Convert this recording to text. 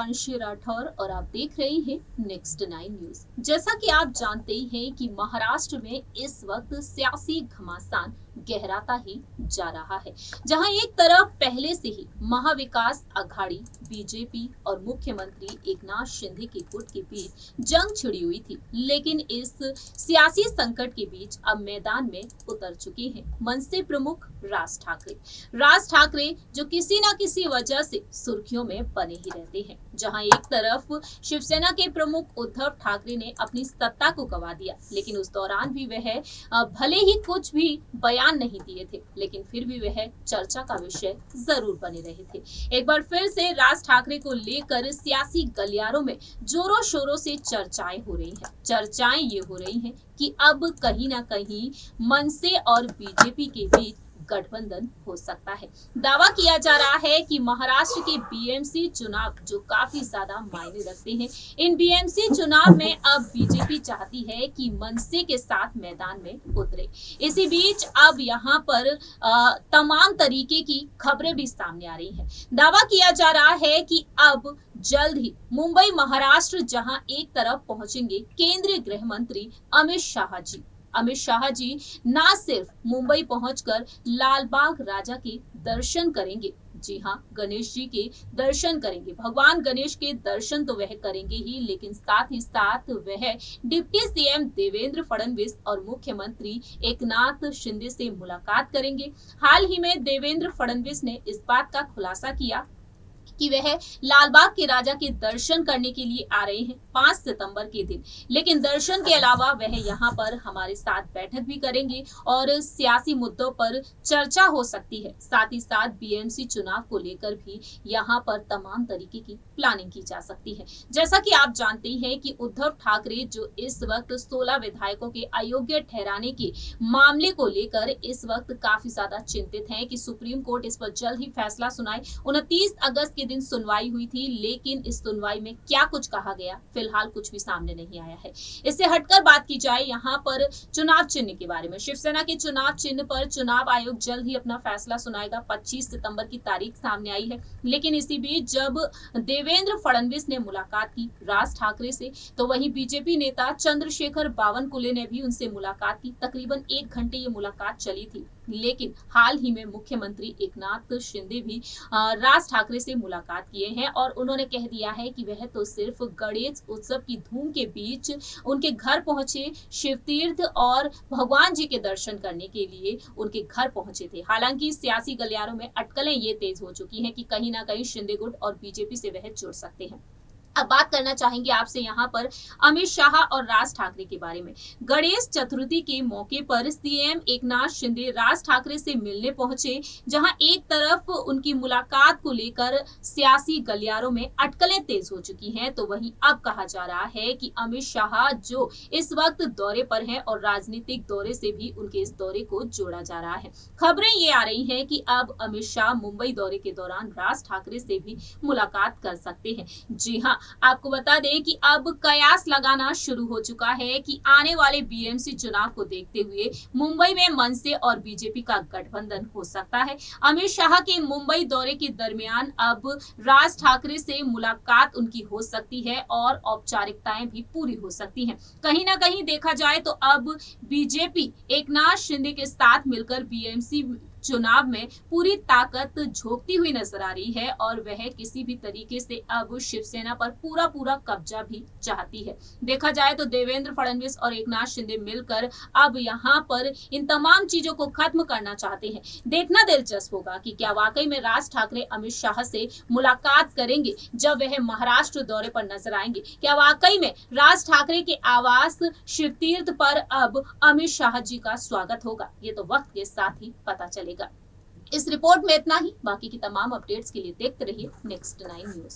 प्रियांशी राठौर और आप देख रहे हैं नेक्स्ट 9 न्यूज। जैसा कि आप जानते ही हैं कि महाराष्ट्र में इस वक्त सियासी घमासान गहराता ही जा रहा है, जहां एक तरफ पहले से ही महाविकास आघाड़ी बीजेपी और मुख्यमंत्री एकनाथ शिंदे के गुट के बीच जंग छिड़ी हुई थी, लेकिन इस सियासी संकट के बीच अब मैदान में उतर चुके हैं मनसे प्रमुख राज ठाकरे जो किसी न किसी वजह से सुर्खियों में बने ही रहते हैं। जहां एक तरफ शिवसेना के प्रमुख उद्धव ठाकरे ने अपनी सत्ता को गंवा दिया, लेकिन उस दौरान भी वह भले ही कुछ भी बयान नहीं दिए थे, लेकिन फिर भी वह चर्चा का विषय जरूर बने रहे थे। एक बार फिर से राज ठाकरे को लेकर सियासी गलियारों में जोरों शोरों से चर्चाएं हो रही हैं। चर्चाएं ये हो रही हैं कि अब कहीं ना कहीं मनसे और बीजेपी के बीच गठबंधन हो सकता है। दावा किया जा रहा है कि महाराष्ट्र के बीएमसी चुनाव जो काफी ज्यादा मायने रखते हैं, इन बीएमसी चुनाव में अब बीजेपी चाहती है कि मनसे के साथ मैदान में उतरे। इसी बीच अब यहाँ पर तमाम तरीके की खबरें भी सामने आ रही हैं। दावा किया जा रहा है कि अब जल्द ही मुंबई महाराष्ट्र जहां एक तरफ पहुंचेंगे केंद्रीय गृह मंत्री अमित शाह जी ना सिर्फ मुंबई पहुंचकर लालबाग राजा के दर्शन करेंगे, जी हाँ, गणेश जी के दर्शन करेंगे। भगवान गणेश के दर्शन तो वह करेंगे ही, लेकिन साथ ही साथ वह डिप्टी सीएम देवेंद्र फडणवीस और मुख्यमंत्री एकनाथ शिंदे से मुलाकात करेंगे। हाल ही में देवेंद्र फडणवीस ने इस बात का खुलासा किया कि वह लालबाग के राजा के दर्शन करने के लिए आ रहे हैं 5 सितंबर के दिन, लेकिन दर्शन के अलावा वह यहाँ पर हमारे साथ बैठक भी करेंगे और सियासी मुद्दों पर चर्चा हो सकती है। साथ ही साथ बीएमसी चुनाव को लेकर भी यहाँ पर तमाम तरीके की प्लानिंग की जा सकती है। जैसा कि आप जानते हैं कि उद्धव ठाकरे जो इस वक्त 16 विधायकों के अयोग्य ठहराने के मामले को लेकर इस वक्त काफी ज्यादा चिंतित हैं कि सुप्रीम कोर्ट इस पर जल्द ही फैसला सुनाए। 29 अगस्त के दिन सुनवाई हुई थी, लेकिन इस सुनवाई में क्या कुछ कहा गया फिलहाल कुछ भी सामने नहीं आया है। इससे हटकर बात की जाए यहाँ पर चुनाव चिन्ह के बारे में। शिवसेना के चुनाव चिन्ह पर चुनाव आयोग जल्द ही अपना फैसला सुनाएगा। 25 सितंबर की तारीख सामने आई है, लेकिन इसी बीच जब देवेंद्र फडणवीस ने मुलाकात की राज ठाकरे से, तो वहीं बीजेपी नेता चंद्रशेखर बावनकुले ने भी उनसे मुलाकात की। तकरीबन 1 घंटे ये मुलाकात चली थी, लेकिन हाल ही में मुख्यमंत्री एकनाथ शिंदे भी राज ठाकरे से मुलाकात किए हैं और उन्होंने कह दिया है कि वह तो सिर्फ गणेश उत्सव की धूम के बीच उनके घर पहुंचे, शिवतीर्थ और भगवान जी के दर्शन करने के लिए उनके घर पहुंचे थे। हालांकि सियासी गलियारों में अटकलें ये तेज हो चुकी हैं कि कहीं ना कहीं शिंदे गुट और बीजेपी से वह जुड़ सकते हैं। अब बात करना चाहेंगे आपसे यहाँ पर अमित शाह और राज ठाकरे के बारे में। गणेश चतुर्थी के मौके पर सीएम एकनाथ शिंदे राज ठाकरे से मिलने पहुंचे, जहां एक तरफ उनकी मुलाकात को लेकर सियासी गलियारों में अटकलें तेज हो चुकी हैं, तो वहीं अब कहा जा रहा है कि अमित शाह जो इस वक्त दौरे पर हैं और राजनीतिक दौरे से भी उनके इस दौरे को जोड़ा जा रहा है। खबरें ये आ रही हैं कि अब अमित शाह मुंबई दौरे के दौरान राज ठाकरे से भी मुलाकात कर सकते हैं। जी हाँ, आपको बता दें कि अब कयास लगाना शुरू हो चुका है कि आने वाले बीएमसी चुनाव को देखते हुए मुंबई में मनसे और बीजेपी का गठबंधन हो सकता है। अमित शाह के मुंबई दौरे के दरमियान अब राज ठाकरे से मुलाकात उनकी हो सकती है और औपचारिकताएं भी पूरी हो सकती हैं। कहीं ना कहीं देखा जाए तो अब बीजेपी एकनाथ शिंदे के साथ मिलकर बीएमसी चुनाव में पूरी ताकत झोंकती हुई नजर आ रही है और वह किसी भी तरीके से अब शिवसेना पर पूरा कब्जा भी चाहती है। देखा जाए तो देवेंद्र फडणवीस और एकनाथ शिंदे मिलकर अब यहाँ पर इन तमाम चीजों को खत्म करना चाहते हैं। देखना दिलचस्प होगा कि क्या वाकई में राज ठाकरे अमित शाह से मुलाकात करेंगे जब वह महाराष्ट्र दौरे पर नजर आएंगे। क्या वाकई में राज ठाकरे के आवास शिवतीर्थ पर अब अमित शाह जी का स्वागत होगा, ये तो वक्त के साथ ही पता चलेगा। इस रिपोर्ट में इतना ही। बाकी की तमाम अपडेट्स के लिए देखते रहिए नेक्स्ट 9 न्यूज।